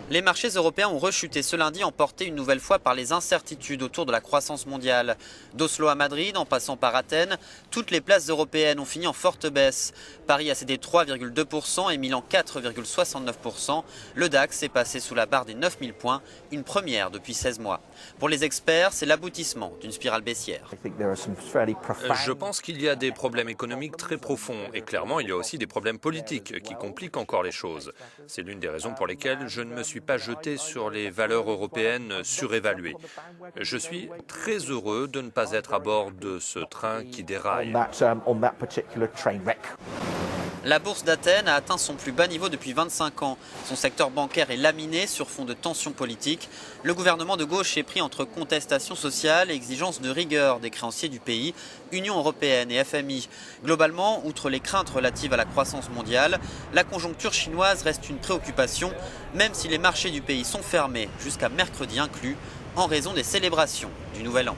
Les marchés européens ont rechuté ce lundi, emportés une nouvelle fois par les incertitudes autour de la croissance mondiale. D'Oslo à Madrid, en passant par Athènes, toutes les places européennes ont fini en forte baisse. Paris a cédé 3,2% et Milan 4,69%. Le DAX est passé sous la barre des 9000 points, une première depuis 16 mois. Pour les experts, c'est l'aboutissement d'une spirale baissière. Je pense qu'il y a des problèmes économiques très profonds et clairement il y a aussi des problèmes politiques qui compliquent encore les choses. C'est l'une des raisons pour lesquelles je ne me suis pas jeté sur les valeurs européennes surévaluées. Je suis très heureux de ne pas être à bord de ce train qui déraille. La bourse d'Athènes a atteint son plus bas niveau depuis 25 ans. Son secteur bancaire est laminé sur fond de tensions politiques. Le gouvernement de gauche est pris entre contestation sociale et exigence de rigueur des créanciers du pays, Union européenne et FMI. Globalement, outre les craintes relatives à la croissance mondiale, la conjoncture chinoise reste une préoccupation, même si les marchés du pays sont fermés jusqu'à mercredi inclus, en raison des célébrations du Nouvel An.